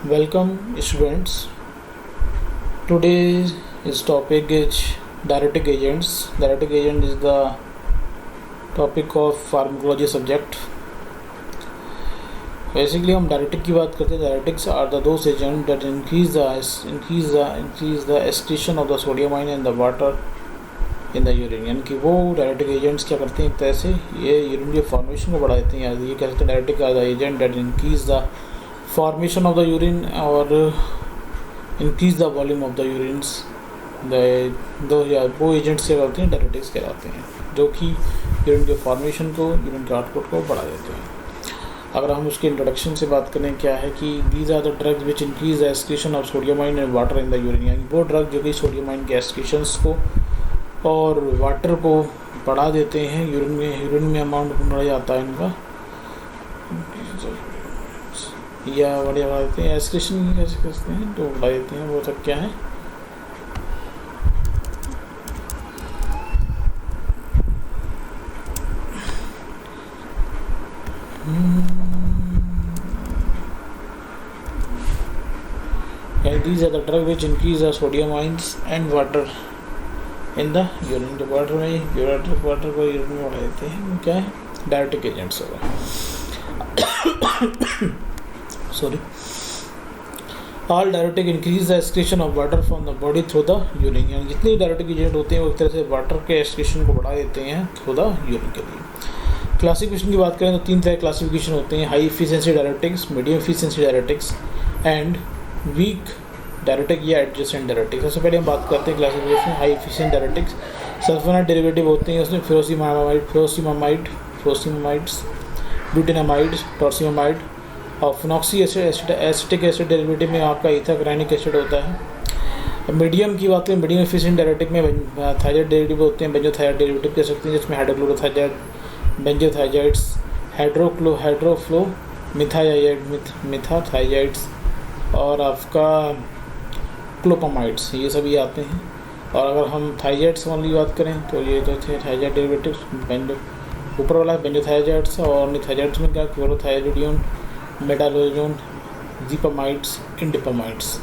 Welcome students. Today's topic is diuretic agents. Diuretic agent is the topic of pharmacology subject. Basically हम diuretic की बात करते हैं. Diuretics are the those agent that increase the excretion of the sodium ion in the water in the urine. यानी कि वो diuretic agents क्या करते हैं, एक तरह से ये यूरिन के फॉर्मेशन को बढ़ा देते हैं. ये कहते हैं diuretic are the agent that increase the formation of the urine और increase the volume of the urines. वो एजेंट्स क्या करते हैं, डायरेटिक्स कहलाते हैं, जो कि यूरिन के फॉर्मेशन को, यूरिन के आउटपुट को बढ़ा देते हैं. अगर हम उसके इंट्रोडक्शन से बात करें, क्या है कि these are the drugs which increase the excretion of sodium ion and water in the urine. यानी वो ड्रग जो कि सोडियम आयन के एक्सक्रीशंस को और वाटर को बढ़ा देते हैं. यूरिन में अमाउंट बढ़ जाता है इनका, या बढ़ा देते हैं. एक्सक्रीशन कैसे करते हैं तो बढ़ा देते हैं. वो सब क्या है, these are the drug which increase the sodium ions and water in the urine. जो वाटर को यूरिन में बढ़ा देते हैं, क्या है, डायरेटिक एजेंट्स होगा. Sorry. All diuretic increase the excretion of water from the body through the urine. यानी जितने डायरेटिक एजेंट होते हैं वो एक तरह से वाटर के एक्सक्रीशन को बढ़ा देते हैं थ्रू द यूरिन के लिए. क्लासिफिकेशन की बात करें तो 3 तरह के क्लासिफिकेशन होते हैं: high efficiency diuretics, medium efficiency diuretics and weak diuretic या एडजेसेंट डायरेटिक्स. सबसे पहले हम बात करते हैं classification. High efficient diuretics sulphonamide derivative होते हैं, उसमें फ्यूरोसिमामाइड्स, ब्यूटेनामाइड, टॉर्सिमामाइड और फिनॉक्सी एसिटिक एसिड डेरिवेटिव में आपका इथाक्राइनिक एसिड होता है. मीडियम की बात करें, मीडियम एफिशिएंट डायरेटिक में थायराइड डेरिवेटिव होते हैं, बेंजोथायराइड डेरिवेटिव कह सकते हैं, जिसमें हाइड्रोक्लोरोथायराइड, बेंजोथायराइड्स, हाइड्रोफ्लो मिथाथायराइड्स और आपका क्लोपामाइड्स, ये सभी आते हैं. और अगर हम थायराइड्स वाली बात करें तो ये जो थे थायराइड डेरिवेटिव्स, ऊपर वाला बेंजोथायराइड्स और थायराइड्स में क्या, क्लोरोथायरोडिन, मेटालोजोन, जीपामाइड्स, इंडिपामाइड्स.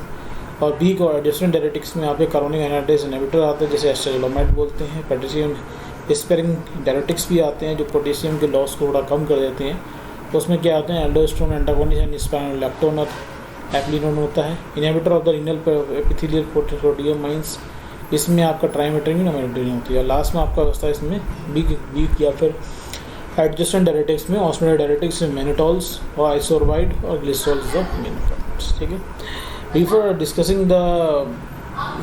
और बीक और एडिशनल डायरेटिक्स में आपके कार्बोनिक एनाइड्रेज इनहिबिटर आते हैं, जैसे एस्ट्रेलोमाइड बोलते हैं. पोटेशियम स्पेरिंग डायरेटिक्स भी आते हैं, जो पोटेशियम के लॉस को थोड़ा कम कर देते हैं. तो उसमें क्या आते हैं, एल्डोस्टेरोन एंटागोनिस्ट एंड स्पाइनोलैक्टोन और एप्लिनोन होता है. Inhibitor of the renal epithelial sodium mines, इसमें आपका ट्राइमेट्रिन और मेट्रिन होती है. लास्ट में आपका होता है इसमें बीक या फिर एडजेसेंट डायरेटिक्स में ऑस्मोलेट डायरेटिक्स में मैनिटोल्स और आइसोरबाइड और ग्लिसरॉल्स ऑफ मेनिकम्स. ठीक है. Before discussing the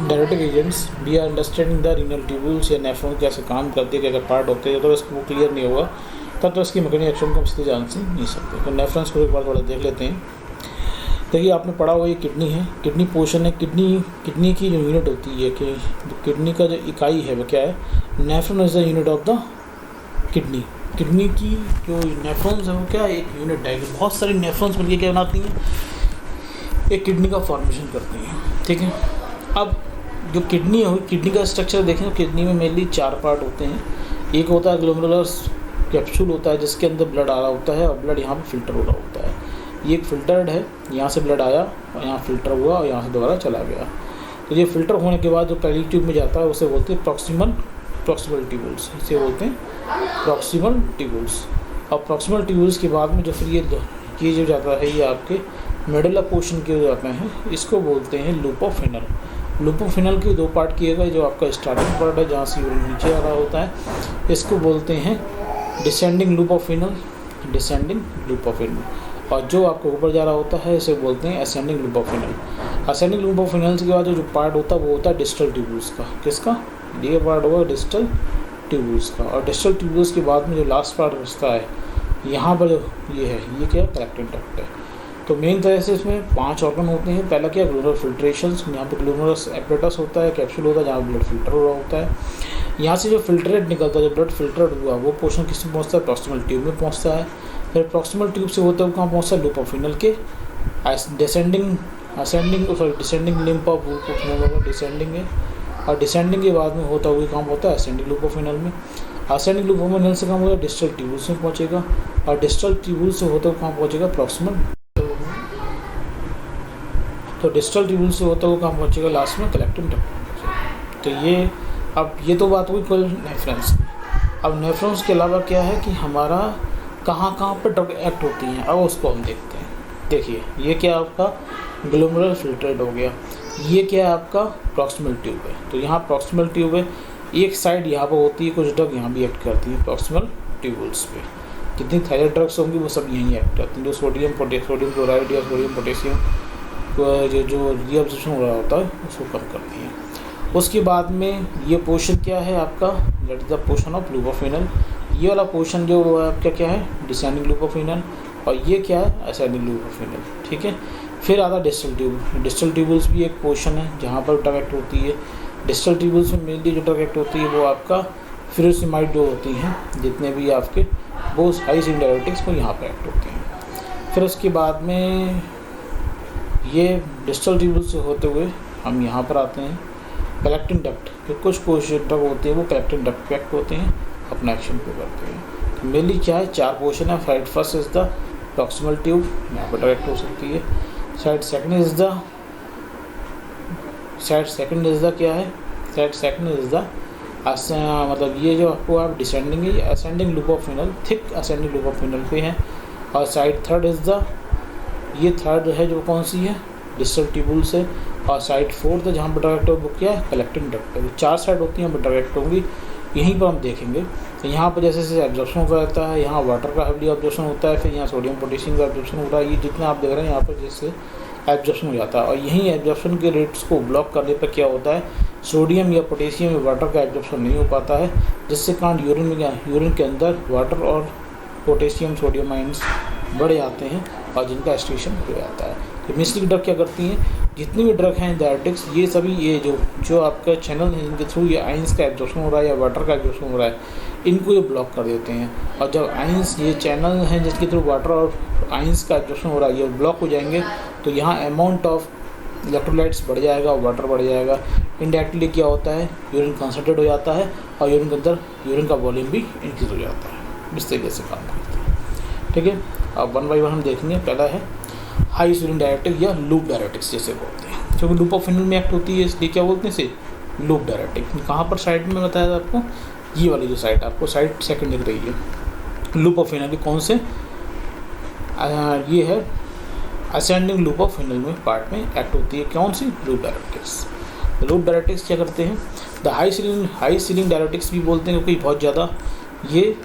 diuretic agents we are understanding the renal tubules या नेफ्रॉन कैसे काम करते हैं, क्या पार्ट होते हैं. तो इसको क्लियर नहीं होगा तब तो इसकी मैकेनिकल एक्शन को हम सीधे जान से नहीं सकते. तो नेफ्रॉन्स को एक बार थोड़ा देख लेते हैं. देखिए, आपने पढ़ा हुआ ये किडनी है, किडनी पोर्शन है. किडनी की जो यूनिट होती है, कि किडनी का जो इकाई है वो क्या है, nephron is the unit of the kidney. Kidney की जो नेफ्रॉन्स है वो क्या है, एक यूनिट है. बहुत सारी नेफ्रॉन्स मिलकर क्या बनाती हैं, एक किडनी का फॉर्मेशन करती हैं. ठीक है. अब जो किडनी है, किडनी का स्ट्रक्चर देखें तो किडनी में मेनली 4 पार्ट होते हैं. एक होता है ग्लोमेरुलर कैप्सूल होता है, जिसके अंदर ब्लड आ रहा होता है और ब्लड यहाँ पे फिल्टर हो रहा होता है. ये एक फिल्टर्ड है, यहाँ से ब्लड आया और यहाँ फिल्टर हुआ और यहाँ से दोबारा चला गया. तो ये फिल्टर होने के बाद जो पहली ट्यूब में जाता है उसे बोलते हैं प्रॉक्सिमल ट्यूबुल्स. इसे बोलते हैं प्रॉक्सिमल ट्यूबुल्स. और प्रॉक्सिमल ट्यूबुल्स के बाद में जो फिर ये जो जाता है, ये आपके मेडुला पोर्शन के जो जाते हैं, इसको बोलते हैं loop of Henle. Loop of Henle के 2 पार्ट किए गए. जो आपका स्टार्टिंग पार्ट है, जहाँ से यूरिन नीचे आ रहा होता है, इसको बोलते हैं डिसेंडिंग लूप ऑफ फिनल, और जो आपको ऊपर जा रहा होता है इसे बोलते हैं ascending loop of Henle. Ascending loop of Henle के बाद जो पार्ट होता है वो होता है डिस्टल ट्यूबुल्स का. किसका, ये पार्ट होगा डिस्टल ट्यूबुल्स का. और डिस्टल ट्यूबुल्स के बाद में जो लास्ट पार्ट बचता है, यहाँ पर जो ये है, ये क्या है, कलेक्टिंग डक्ट है. तो मेन तरह से इसमें 5 ऑर्गन होते हैं. पहला क्या, ग्लोमेरुलर फिल्ट्रेशन. यहाँ पर ग्लोमेरुलस एपरेटस होता है, कैप्सूल होता है, जहाँ ब्लड फिल्टर हो रहा होता है. यहाँ से जो फिल्ट्रेट निकलता है, जो ब्लड फिल्टर्ड हुआ, वो पोर्शन किसमें पहुँचता है, प्रॉक्सिमल ट्यूब में पहुँचता है. फिर प्रॉक्सिमल ट्यूब से होता है कहाँ पहुँचता है, लूप ऑफ फिनल के descending limb of loop of Henle, descending है. और डिसेंडिंग के बाद में होता हुआ काम होता है असेंडिंग लूप ऑफ फिनल में. असेंडिंग लूप ऑफ फिनल से काम होगा डिस्टल ट्यूबुल्स में पहुँचेगा, और डिस्टल ट्यूबुल से होता हुआ कहाँ पहुँचेगा, प्रॉक्सिमल तो डिस्टल ट्यूबुल से होता हुआ कहाँ पहुँचेगा, लास्ट में कलेक्टिंग डक्ट पहुँचेगा। तो ये अब ये तो बात हुई कुल नेफ्रॉन्स। अब नेफ्रॉन्स के अलावा क्या है कि हमारा कहाँ पर ड्रग एक्ट होती हैं, अब उसको हम देखते हैं। देखिए ये क्या आपका ग्लोमेरुलर फिल्ट्रेट हो गया, ये क्या है आपका प्रॉक्सिमल ट्यूब है। तो यहाँ प्रॉक्सिमल ट्यूब है, एक साइड यहाँ पर होती है, कुछ ड्रग यहाँ भी एक्ट करती है प्रॉक्सिमल ट्यूबुल्स पे। जितनी थायराइड ड्रग्स होंगी वो सब यहीं एक्ट करती हैं, जो सोडियम क्लोराइड या सोडियम पोटेशियम जो रीअब्जॉर्प्शन हो रहा होता है उसको कम करती हैं। उसके बाद में ये पोर्शन क्या है आपका, that is the portion of loop of Henle. ये वाला पोर्शन जो आपका क्या है, डिसेंडिंग लूप ऑफ फिनल, और ये क्या है, असेंडिंग लूप ऑफ फिनल। ठीक है, फिर आता डिस्टल ट्यूब। डिस्टल ट्यूबुल्स भी एक पोर्शन है जहाँ पर ड्रग एक्ट होती है। डिस्टल ट्यूबुल्स में मेनली जो ड्रग एक्ट होती है वो आपका फ्यूरोसिमाइड जो होती हैं, जितने भी आपके वो हाई सीलिंग डायरेटिक्स वो यहाँ पर एक्ट होते हैं। फिर उसके बाद में ये डिस्टल ट्यूबुल्स से होते हुए हम यहाँ पर आते हैं कलेक्टिंग डक्ट। फिर कुछ ड्रग होते हैं वो कलेक्टिंग डक्ट पे एक्ट होते हैं, अपना एक्शन पे करते हैं। तो मेनली क्या है, 4 पोर्शन है। Side first is the proximal tube, यहाँ पर ड्रग एक्ट हो सकती है। साइड सेकंड इज द क्या है, साइड सेकंड इज द मतलब ये जो आपको आप डिसेंडिंग है, ascending loop of Henle, thick ascending loop of Henle पे है। और साइड थर्ड इज द, ये थर्ड है जो कौन सी है, डिस्टल ट्यूबुल से। और साइड फोर्थ है जहाँ पर ड्रग एक्ट हो क्या है, कलेक्टिंग डक्ट है। 4 साइड होती हैं, ड्रग एक्ट होंगी, यहीं पर हम देखेंगे। तो यहाँ पर जैसे जैसे एब्जॉर्प्शन होता रहता है, यहाँ वाटर का हेवली एब्जॉर्प्शन होता है, फिर यहाँ सोडियम पोटेशियम का एब्जॉर्प्शन हो रहा है। ये जितना आप देख रहे हैं यहाँ पर जैसे एब्जॉर्प्शन हो जाता है, और यहीं एब्जॉर्प्शन के रेट्स को ब्लॉक करने पर क्या होता है, सोडियम या पोटेशियम या वाटर का एब्जॉर्प्शन नहीं हो पाता है, जिससे कारण यूरिन में क्या, यूरिन के अंदर वाटर और पोटेशियम सोडियम आयंस बढ़ जाते हैं और जिनका एस्ट्रेशन हो जाता है। तो मिसलिंग ड्रग क्या करती हैं, जितनी भी ड्रग हैं डायरेटिक्स, ये सभी ये जो आपका चैनल है जिनके थ्रू ये आयंस का एब्जॉर्प्शन हो रहा है या वाटर का एब्जॉर्प्शन हो रहा है, इनको ये ब्लॉक कर देते हैं। और जब आयंस, ये चैनल हैं जिसके थ्रू वाटर और आयंस का एब्जॉर्प्शन हो रहा है, ये ब्लॉक हो जाएंगे, तो यहाँ अमाउंट ऑफ इलेक्ट्रोलाइट्स बढ़ जाएगा और वाटर बढ़ जाएगा। इनडायरेक्टली क्या होता है, यूरिन कंसनट्रेट हो जाता है और यूरिन के अंदर यूरिन का वॉल्यूम भी इंक्रीज हो जाता है। इस तरीके से काम करता है। ठीक है, अब 1 बाय 1 हम देखेंगे। पहला है हाई सीलिंग डायरेटिक या लूप डायरेटिक्स जैसे बोलते हैं, क्योंकि लूप ऑफ फिनल में एक्ट होती है, इसलिए क्या बोलते हैं इसे, लूप डायरेटिक। कहाँ पर साइड में बताया था आपको, ये वाली जो साइड आपको साइड सेकंड दिख रही है लूप ऑफ फिनल की, कौन से, ये है असेंडिंग लूप ऑफ फिनल में पार्ट में एक्ट होती है, कौन सी, लूप डायरेटिक्स। लूप डायरेटिक्स क्या करते हैं, द हाई सीलिंग डायरेटिक्स भी बोलते हैं, क्योंकि बहुत ज़्यादा ये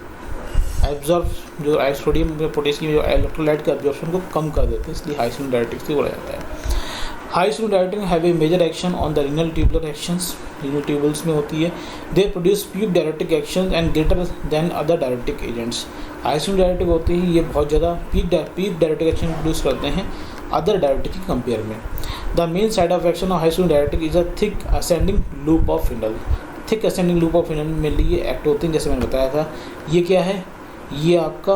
एब्जॉर्ब जो सोडियम पोटेशियम जो इलेक्ट्रोलाइट के एब्जॉर्प्शन को कम कर देते हैं, इसलिए हाई सीलिंग डायरेटिक्स भी बोला जाता है। High ceiling diuretic have a major action on the renal tubular actions, renal tubules में होती है। They produce peak diuretic action and greater than other diuretic agents. High ceiling diuretic होती है, ये बहुत ज़्यादा पीक डायरेटिक एक्शन प्रोड्यूस करते हैं अदर डायरेटिक के कंपेयर में। The main side of action of high ceiling diuretic is a thick ascending loop of Henle. Thick ascending loop of Henle में लिए एक्ट होते हैं, जैसे मैंने बताया था। ये क्या है, ये आपका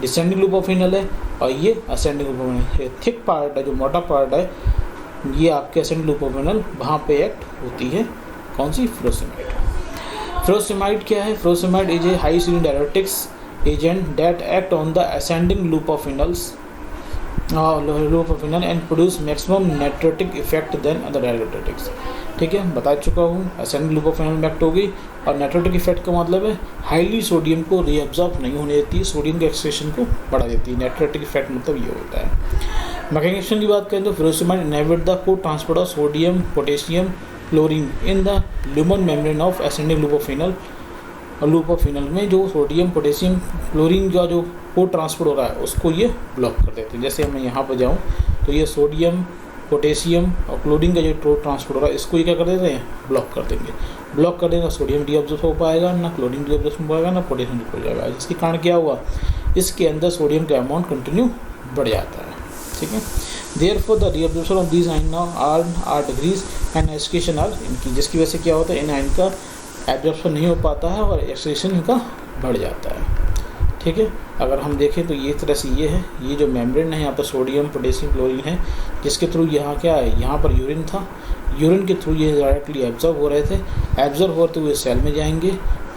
डिसेंडिंग लूप ऑफ फिनल है और ये असेंडिंग लूप ऑफ फिनल है। थिक पार्ट है, जो मोटा पार्ट है, ये आपके असेंडिंग लूप ऑफ फिनल, वहाँ पे एक्ट होती है कौन सी, फ्यूरोसिमाइड। फ्यूरोसिमाइड क्या है, furosemide is a high ceiling diuretics agent that act on the ascending loop of Henle's and produce maximum natriuretic effect than other diuretics. ठीक है, बता चुका हूँ, असेंडिंग लूप ऑफ फिनल में एक्ट होगी। और नेट्रेटिक इफेक्ट का मतलब है हाईली सोडियम को रीअब्जॉर्ब नहीं होने देती है, सोडियम के एक्सट्रेशन को बढ़ा देती है। नेट्रेटिक इफेक्ट मतलब ये होता है। मैकेनिज्म की बात करें तो furosemide inhibit the cotransport of sodium potassium chlorine in the lumen membrane of ascending loop of Henle. और लूप ऑफ फिनल में जो सोडियम पोटेशियम क्लोरीन का जो को ट्रांसपोर्ट हो रहा है उसको ये ब्लॉक कर देते हैं। जैसे मैं यहाँ पर जाऊँ तो ये सोडियम पोटेशियम और क्लोरीन का जो ट्रांसपोर्ट हो रहा है इसको ये क्या कर देते हैं, ब्लॉक कर देंगे। ब्लॉक कर देंगे, सोडियम डीअब्जॉर्ब हो पाएगा ना, क्लोरीन डीअब्जॉर्ब हो पाएगा ना, पोटेशियम हो जाएगा। जिसके कारण क्या हुआ, इसके अंदर सोडियम का अमाउंट कंटिन्यू बढ़ जाता है। ठीक है, therefore the reabsorption of these ion are decrease and excretion are इनकी, जिसकी वजह से क्या होता है, इन आयन का एब्जॉर्प्शन नहीं हो पाता है और एक्सक्रीशन इनका बढ़ जाता है। ठीक है, अगर हम देखें तो ये तरह से ये है, ये जो मेम्ब्रेन है यहाँ पर सोडियम पोटेशियम क्लोरीन है, जिसके थ्रू यहाँ क्या है, यहाँ पर यूरिन था, यूरिन के थ्रू ये डायरेक्टली एब्जॉर्ब हो रहे थे। एब्जॉर्ब होते हुए सेल में जाएंगे,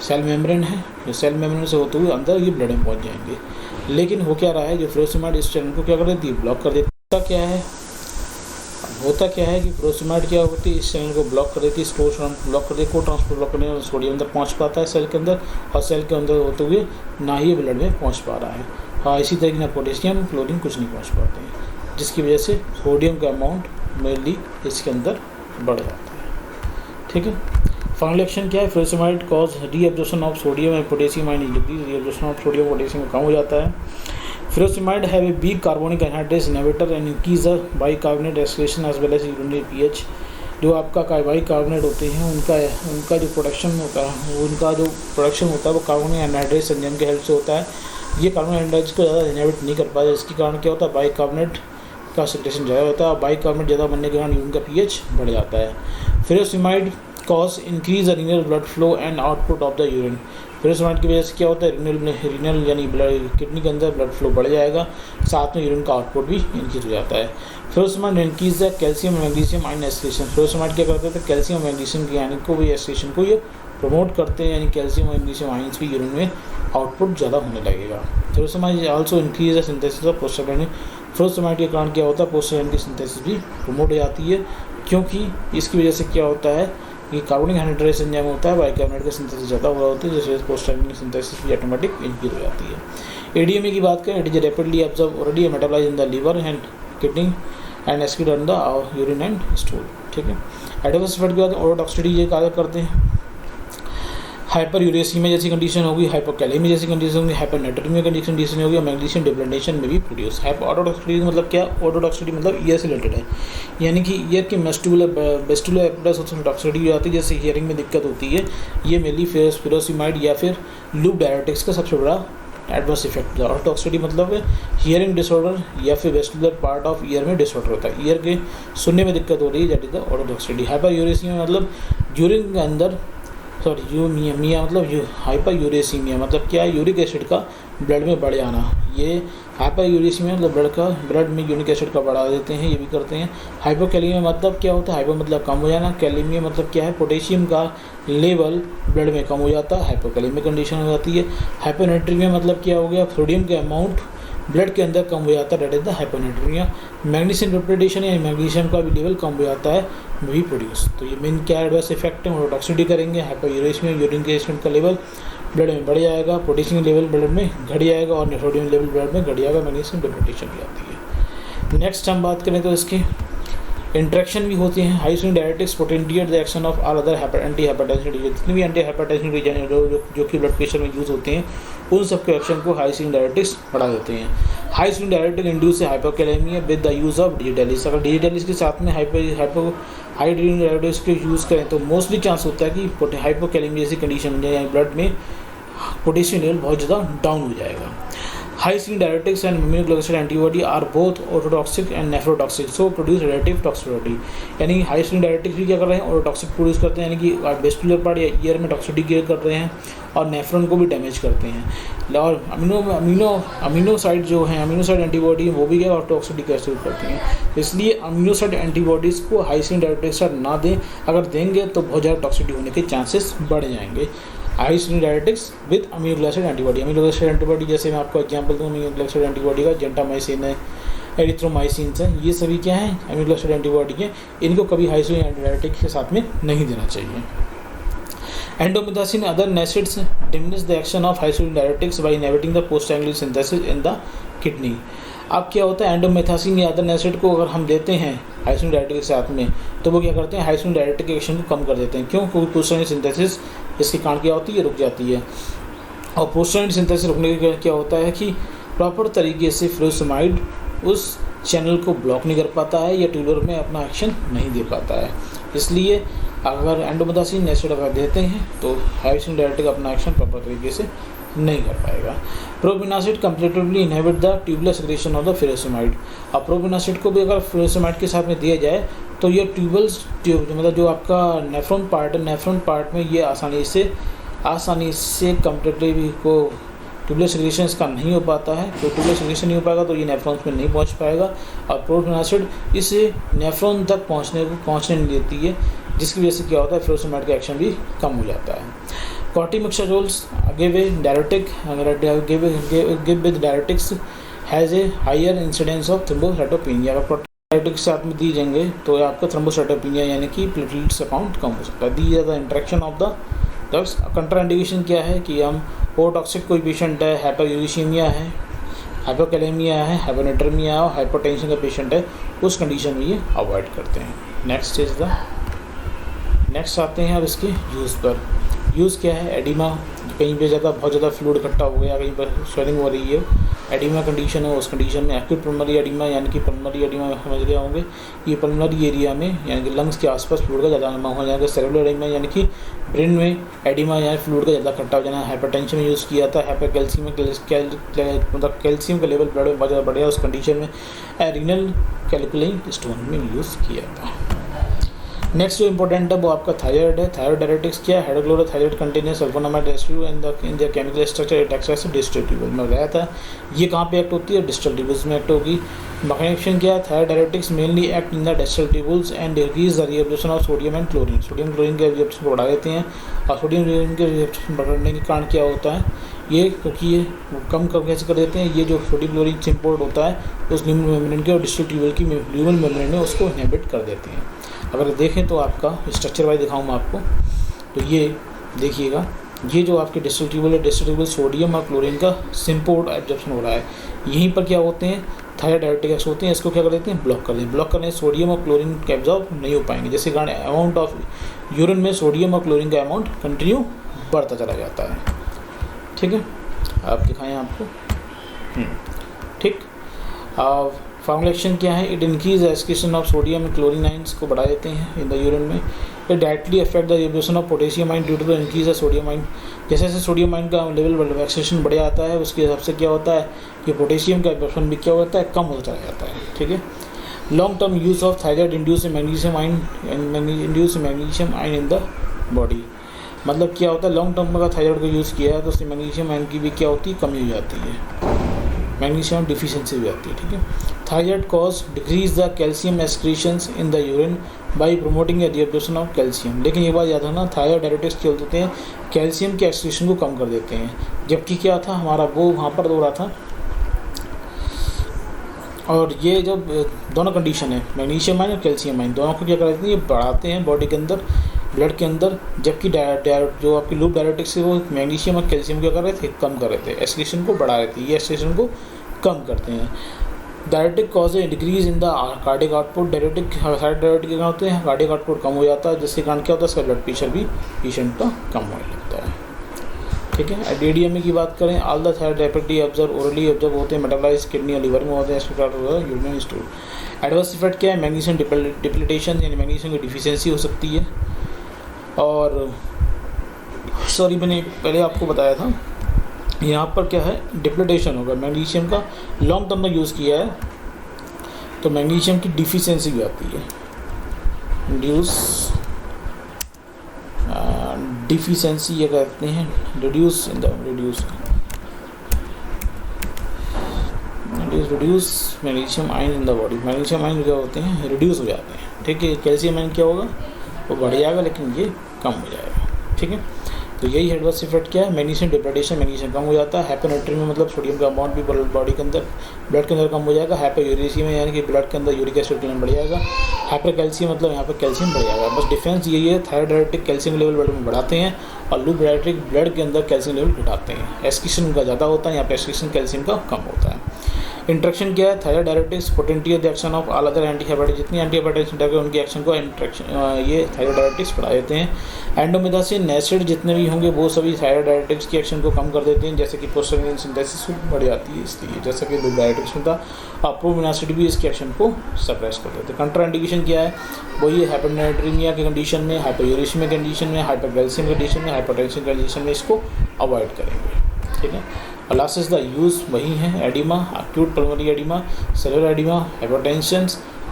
सेल मेम्ब्रेन है, जो सेल मेम्ब्रेन से होते हुए अंदर ये ब्लड में पहुँच जाएंगे। लेकिन हो क्या रहा है, जो फ्यूरोसिमाइड इस चैनल को क्या कर देती है, ब्लॉक कर देती है। क्या है, होता क्या है कि फ्यूरोसेमाइड क्या होती है, इस चैनल को ब्लॉक कर देती है, स्टोर ब्लॉक कर देती है, को ट्रांसपोर्ट ब्लॉक करने में सोडियम अंदर पहुंच पाता है सेल के अंदर, और सेल के अंदर होते हुए ना ही ब्लड में पहुंच पा रहा है। हाँ, इसी तरीके ना पोटेशियम क्लोरीन कुछ नहीं पहुंच पाते हैं, जिसकी वजह से सोडियम का अमाउंट मेनली इसके अंदर बढ़ जाता है। ठीक है, फाइनल एक्शन क्या है, furosemide cause reabsorption of sodium and potassium ion decrease, reabsorption of sodium potassium कम हो जाता है। Furosemide have a weak carbonic anhydrase inhibitor and increase the bicarbonate escalation as well as urinary pH. जो आपका bicarbonate होते हैं उनका जो प्रोडक्शन होता है वो कार्बोनिक एनहाइड्रेस एंजाइम के हेल्प से होता है। ये कार्बोनिक एनहाइड्रेस को ज़्यादा इनहिबिट नहीं कर पाता, जिसके कारण क्या होता है, बाइकार्बोनेट का सेक्रेशन ज़्यादा होता है, और बाइकार्बोनेट ज़्यादा बनने के कारण यूरिन का पीएच बढ़ जाता है। Furosemide cause increase the renal blood flow and output of the urine. Furosemide की वजह से क्या होता है, रीनल यानी किडनी के अंदर ब्लड फ्लो बढ़ जाएगा, साथ में यूरिन का आउटपुट भी इंक्रीज हो जाता है। फ्यूरोसेमाइड इंक्रीज द कैल्शियम और मैग्नीशियम आयन एस्केलेशन। फ्यूरोसेमाइड क्या करते हैं, कैल्शियम और मैग्नीशियम की आयन को भी एस्केलेशन को ये प्रमोट करते हैं, यानी कैल्शियम और मैग्नीशियम आयन्स भी यूरिन में आउटपुट ज़्यादा होने लगेगा। Furosemide also increase the synthesis of prostaglandin. Furosemide के कारण क्या होता है, प्रोस्टाग्लैंडिन की सिंथेसिस भी प्रमोट हो जाती है, क्योंकि इसकी वजह से क्या होता है, ये कार्बोनिक एनहाइड्रेस एंजाइम होता है, बाइकार्बोनेट का सिंथेसिस ज़्यादा हो रहा होता है, जिससे प्रोस्टाग्लैंडिन की सिंथेसिस भी ऑटोमेटिक इंक्रीज हो जाती है। एडीएमए की बात करें, it is rapidly observe already metabolize in the liver and kidney and excrete on the urine and stool. ठीक है, एडवर्स इफेक्ट के बाद ओरोटॉक्सिसिटी ये कार्य करते हैं। हाइपर यूरेसीमिया जैसी कंडीशन होगी, हाइपोकैलेमिया जैसी कंडीशन होगी, हाइपरनेट्रीमिया कंडीशन होगी, और मैग्नीशियम डिप्लेंटेशन में भी प्रोड्यूस। ऑटोटॉक्सिसिटी मतलब क्या, ऑटोटॉक्सिसिटी मतलब ईयर से रिलेटेड है, यानी कि ईयर के वेस्टिबुलर एपिडस उसमें टॉक्सिसिटी हो जाती है, जैसे हियरिंग में दिक्कत होती है। ये मेनली फ्यूरोसेमाइड या फिर लूप डायरेटिक्स का सबसे बड़ा एडवर्स इफेक्ट। ऑटोटॉक्सिसिटी मतलब हियरिंग डिसऑर्डर या फिर वेस्टिबुलर पार्ट ऑफ ईयर में डिसऑर्डर होता है, ईयर के सुनने में दिक्कत हो रही है, that is the autotoxicity. Hyper यूरेसीमिया मतलब यूरिन के अंदर मिया मतलब हाइपर यूरेसीमिया मतलब क्या है, यूरिक एसिड का ब्लड में बढ़ जाना। ये हाइपर यूरेसीमिया मतलब ब्लड में यूरिक एसिड का बढ़ा देते हैं, ये भी करते हैं। हाइपोकैलेमिया मतलब क्या होता है, हाइपो मतलब कम हो जाना, कैलेमिया मतलब क्या है, पोटेशियम का लेवल ब्लड में कम हो जाता है, हाइपोकैलेमिक कंडीशन हो जाती है। हाइपोनेट्रीमिया मतलब क्या हो गया, सोडियम के अमाउंट ब्लड के अंदर कम हो जाता है, that is the hyponatremia. Magnesium depletion यानी मैग्नीशियम का भी लेवल कम हो जाता है, भी प्रोड्यूस। तो ये मेन क्या एडवर्स इफेक्ट है, ऑटोटॉक्सिसिटी करेंगे। हाइपर यूरेसीमिया यूरिन के एसिड का लेवल ब्लड में बढ़ जाएगा, पोटेशियम लेवल ब्लड में घट जाएगा, और सोडियम लेवल ब्लड में घट जाएगा, मैग्नीशियम डिप्लेंटेशन भी आती है। नेक्स्ट हम बात करें तो इसके इंट्रैक्शन भी होती हैं। High swing diuretics potentiate the action of all other anti hypertension agent. जितने भी एंटी हाइपरटेंशन एजेंट जो कि ब्लड प्रेशर में यूज़ होते हैं, उन सब के एक्शन को हाई स्विंग डायरेटिक्स बढ़ा देते हैं। High swing diuretic induce hypokalemia with the use of digitalis. अगर डिजिटलिस के साथ में हाई स्विंग डायरेटिक्स के यूज़ करें तो मोस्टली चांस होता है कि हाइपोकैलेमिया जैसी कंडीशन हो जाए, यानी ब्लड में पोटेशियम लेवल बहुत ज़्यादा डाउन हो जाएगा। High swing diuretics and immunoglobulin antibody are both ototoxic and nephrotoxic, so produce relative toxicity। यानी हाई स्विंग डायरेटिक्स भी क्या कर रहे हैं, ओटोटॉक्सिक प्रोड्यूस करते हैं, यानी कि वेस्टिबुलर पार्ट या ईयर में टॉक्सिसिटी क्रिएट कर रहे हैं, और नेफ्रॉन को भी डैमेज करते हैं। और अमीनोसाइड जो हैं, अमीनोसाइड एंटीबॉडी वो भी क्या टॉक्सिसिटी कैसे करती हैं। इसलिए अमीनोसाइड एंटीबॉडीज़ को हाई स्विंग डायरेटिक्स ना दें, अगर देंगे तो बहुत ज़्यादा टॉक्सिसिटी होने के चांसेस बढ़ जाएंगे। High swing diuretics with aminoglycoside antibody. Aminoglycoside antibody जैसे मैं आपको एग्जांपल दूँ, अमीनोग्लिसराइड एंटीबॉडी का जेंटामाइसिन है, एरिथ्रोमाइसिन है, ये सभी क्या है, अमीनोग्लिसराइड एंटीबॉडी के। इनको कभी हाई स्विंग डायरेटिक्स के साथ में नहीं देना चाहिए। Indomethacin other NSAIDs diminish the action of high swing diuretics by inhibiting the पोस्टैंगुलर सिंथेसिस इन द किडनी। अब क्या होता है, एंडोमेथासिन या अदर एसिड को अगर हम देते हैं हाई स्विंग डायरेटिक के साथ में, तो वो क्या करते हैं, हाई स्विंग डायरेटिक के एक्शन को कम कर देते हैं। क्यों? क्योंकि पोस्टैंगुलर सिंथेसिस इसके कारण क्या होती है, रुक जाती है। और पोस्टैंगुलर सिंथेसिस रुकने के क्या होता है कि प्रॉपर तरीके से फ्यूरोसेमाइड उस चैनल को ब्लॉक नहीं कर पाता है, या ट्यूबुलर में अपना एक्शन नहीं दे पाता है। इसलिए अगर एंडोमेथासिन एसिड अगर देते हैं तो हाई स्विंग डायरेटिक अपना एक्शन प्रॉपर तरीके से नहीं कर पाएगा। Probenecid completely inhibit the tubular secretion of the furosemide. अब प्रोपिनासिड को भी अगर फ्यूरोसेमाइड के साथ में दिया जाए तो ये मतलब जो आपका नेफ्रॉन पार्ट में ये आसानी से कंप्लीटली को ट्यूबुलर सेक्रेशन इसका नहीं हो पाता है। तो ट्यूबुलर सेक्रेशन नहीं हो पाएगा तो ये नेफ्रॉन्स में नहीं पहुंच पाएगा, और प्रोपिनासिड इसे नेफ्रॉन तक पहुंचने नहीं देती है, जिसकी वजह से क्या होता है, फ्यूरोसेमाइड का एक्शन भी कम हो जाता है। Corticosteroids give with diuretics has a higher incidence of thrombocytopenia। डायरेक्टिक के साथ में दी जाएंगे तो आपका थ्रोम्बोसाइटोपेनिया यानी कि प्लेटलेट्स अकाउंट कम हो सकता है। These are the interaction of the drugs. Contraindication क्या है कि हम ओटॉक्सिक कोई पेशेंट है, हाइपरयूरेसीमिया है, हाइपोकैलेमिया है, हाइपोनेट्रेमिया और हाइपोटेंशन का पेशेंट है, उस कंडीशन में ये अवॉइड करते हैं। नेक्स्ट आते हैं अब इसके यूज़ पर। यूज़ क्या है? एडिमा, कहीं पे बहुत ज़्यादा फ्लूइड इकट्ठा हो गया, कहीं पर स्वेलिंग हो रही है, एडिमा कंडीशन है, उस कंडीशन में एक्यूट पल्मोनरी एडिमा यानी कि पल्मोनरी एडिमा समझ गए होंगे, ये पल्मोनरी एरिया में यानी कि लंग्स के आसपास फ्लूइड का ज़्यादा जमा हो जाएगा। सेरेब्रल एडिमा यानी कि ब्रेन में एडिमा यानी फ्लूइड का ज़्यादा इकट्ठा हो जाना। हाइपरटेंशन में यूज़ किया था, हाइपरकैल्सियम मतलब कैल्शियम का लेवल ब्लड में बहुत ज़्यादा बढ़ गया, उस कंडीशन में रीनल कैल्कुलेटिंग स्टोन में यूज़ किया था। नेक्स्ट जो इंपॉर्टेंट है वो आपका थायराइड है। थायराइड डायरेटिक्स क्या है? Hydrochlorothiazide contains sulphonamide residue in the chemical structure it acts as distal tubule में बताया था। ये कहाँ पे एक्ट होती है? डिस्टल ट्यूबल्स में एक्ट होगी। मैकेनिज्म क्या है? Thiazide diuretics mainly act in the distal tubules and decrease the reabsorption of sodium and chlorine. Sodium chlorine के एब्जॉर्प्शन को बढ़ा देते हैं, और सोडियम क्लोरीन के एब्जॉर्प्शन बढ़ने के कारण क्या होता है, ये क्योंकि ये कम कैसे कर देते हैं, ये जो सोडियम क्लोरीन इम्पोर्ट होता है उस ल्यूमन मेम्ब्रेन के और डिस्टल ट्यूबल की ल्यूमन मेम्ब्रेन में उसको इनहिबिट कर देते हैं। अगर देखें तो आपका स्ट्रक्चर वाइज दिखाऊँ मैं आपको, तो ये देखिएगा, ये जो आपके डिस्टल ट्यूबल है, डिस्टल ट्यूबल सोडियम और क्लोरीन का सिम्पोर्ट एब्जॉर्प्शन हो रहा है। यहीं पर क्या होते हैं? थायराइड डायरेटिक्स होते हैं, इसको क्या कर देते हैं? ब्लॉक कर देते हैं। ब्लॉक करने से सोडियम और क्लोरीन का एब्जॉर्ब नहीं हो पाएंगे, जैसे कारण अमाउंट ऑफ यूरिन में सोडियम और क्लोरीन का अमाउंट कंटिन्यू बढ़ता चला जाता है। ठीक है, आप दिखाएँ आपको। ठीक, फॉर्मुलेशन क्या है? It increase excretion of sodium and chlorine ions को बढ़ा देते हैं इन द यूरिन में। It directly affect the absorption of potassium ion due to the increase the sodium ion. जैसे जैसे सोडियम आयन का लेवल एक्सक्रीशन बढ़ जाता है, उसके हिसाब से क्या होता है कि पोटेशियम का एब्जॉर्प्शन भी क्या होता है? कम होता चला जाता है। ठीक है, long term use of thyroid induce magnesium ion in the body. मतलब क्या होता है? लॉन्ग टर्म में अगर थायराइड को यूज़ किया है तो उससे मैग्नीशियम आयन की भी क्या होती है? कमी हो जाती है, मैग्नीशियम डिफिशियंसी भी आती है। ठीक है, thiazide cause decrease the calcium excretions in the urine by promoting the absorption of calcium. लेकिन ये बात याद रखना, थायराइड डायरेटिक्स क्या होते हैं? कैल्शियम के एक्सक्रीशन को कम कर देते हैं, जबकि क्या था हमारा वो वहाँ पर हो रहा था। और ये जब दोनों कंडीशन है, मैग्नीशियम आयन और कैल्शियम आयन, दोनों को क्या कर देते हैं? ये बढ़ाते हैं बॉडी के अंदर, ब्लड के अंदर, जबकि जो आपकी लूप डायरेटिक्स है वो मैग्नीशियम और कैल्शियम क्या कर रहे थे? कम कर रहे थे, एक्सक्रीशन को बढ़ा रहे थे, ये एक्सक्रीशन को कम करते हैं। Diuretic cause A decrease in the cardiac output. Diuretic क्या होते हैं? कार्डियक आउटपुट कम हो जाता है, जिसके कारण क्या होता है? इसका ब्लड प्रेशर भी पेशेंट का कम होने लगता है। ठीक है, एडीएमए की बात करें, all the thyroid directly observe orally observe होते हैं, मेटाबोलाइज किडनी और लिवर में होते हैं, यूरिनरी स्टूल। एडवर्स इफेक्ट क्या है? मैग्नीशियम डिप्लीटेशन यानी मैग्नीशियम की डिफिशियंसी हो सकती है। और सॉरी, मैंने पहले आपको बताया था, यहाँ पर क्या है? डिप्लीटेशन होगा मैग्नीशियम का। लॉन्ग टर्म में यूज़ किया है तो मैग्नीशियम की डिफिशियंसी भी आती है, डिफिशियंसी ये कहते हैं, reduce magnesium ion in the body. Magnesium ion क्या होते हैं? रिड्यूस हो जाते हैं। ठीक है, कैल्शियम आयन क्या होगा? वो बढ़ जाएगा, लेकिन ये कम हो जाएगा। ठीक है, तो यही एडवर्स इफेक्ट क्या है? मैग्नीशियम डिप्लीटेशन, मैग्नीशियम कम हो जाता है। हाइपोनेट्रेमिया मतलब सोडियम का अमाउंट भी बॉडी के अंदर, ब्लड के अंदर कम हो जाएगा। हाइपोयूरेसिमिया यानी कि ब्लड के अंदर यूरिक एसिड लेवल बढ़ जाएगा। हाइपरकैल्शियम मतलब यहाँ पर कैल्शियम बढ़ जाएगा। बस डिफरेंस यही है, thyroid diuretic calcium level blood में बढ़ाते हैं और लूप डायरेटिक ब्लड के अंदर कैल्शियम लेवल घटाते हैं। एक्सक्रीशन उनका ज़्यादा होता है, यहाँ पर एक्सक्रीशन कैल्शियम का कम होता है। इंट्रैक्शन क्या है? Thiazide diuretics potentiate the action of all other antihypertensive, जितनी एंटीहाइपरटेटिक ड्रग है उनकी एक्शन को ये थायराइड डायरेटिक्स बढ़ा देते हैं। एंडोमेथासिन एसिड जितने भी होंगे वो सभी थायराइड डायरेटिक्स की एक्शन को कम कर देते हैं, जैसे कि प्रोस्टाग्लैंडिन सिंथेसिस बढ़ जाती है, इसलिए जैसा कि लूप डायरेटिक्स में था। और प्रोमिन एसिड भी इसकी एक्शन को सप्रेस कर देते हैं। कंट्राइंडिकेशन क्या है? वही हाइपोनेट्रीमिया के कंडीशन में, हाइपोयूरेसिमिया कंडीशन में, हाइपरकैल्शियम कंडीशन में, हाइपरटेंशन कंडीशन में इसको अवॉइड करेंगे। ठीक है, और लास्ट इज द यूज़ वही है, oedema, acute pulmonary oedema, cellular oedema, hypertension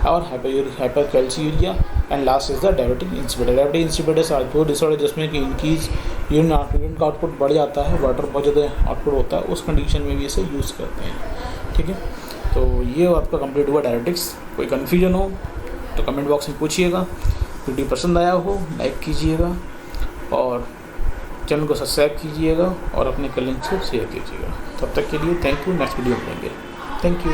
और hypercalciuria, and last is the diabetic insipidus. Diabetic insipidus are two disorder जिसमें कि इंक्रीज यूरिन का आउटपुट बढ़ जाता है, वाटर बहुत ज़्यादा आउटपुट होता है, उस कंडीशन में भी इसे यूज़ करते हैं। ठीक है, तो ये आपका कंप्लीट हुआ डायबिटिक्स। कोई कन्फ्यूजन हो तो कमेंट बॉक्स में पूछिएगा। वीडियो पसंद आया हो लाइक कीजिएगा और चैनल को सब्सक्राइब कीजिएगा और अपने कलीग्स को शेयर कीजिएगा। तब तक के लिए थैंक यू। नेक्स्ट वीडियो में मिलेंगे। Thank you.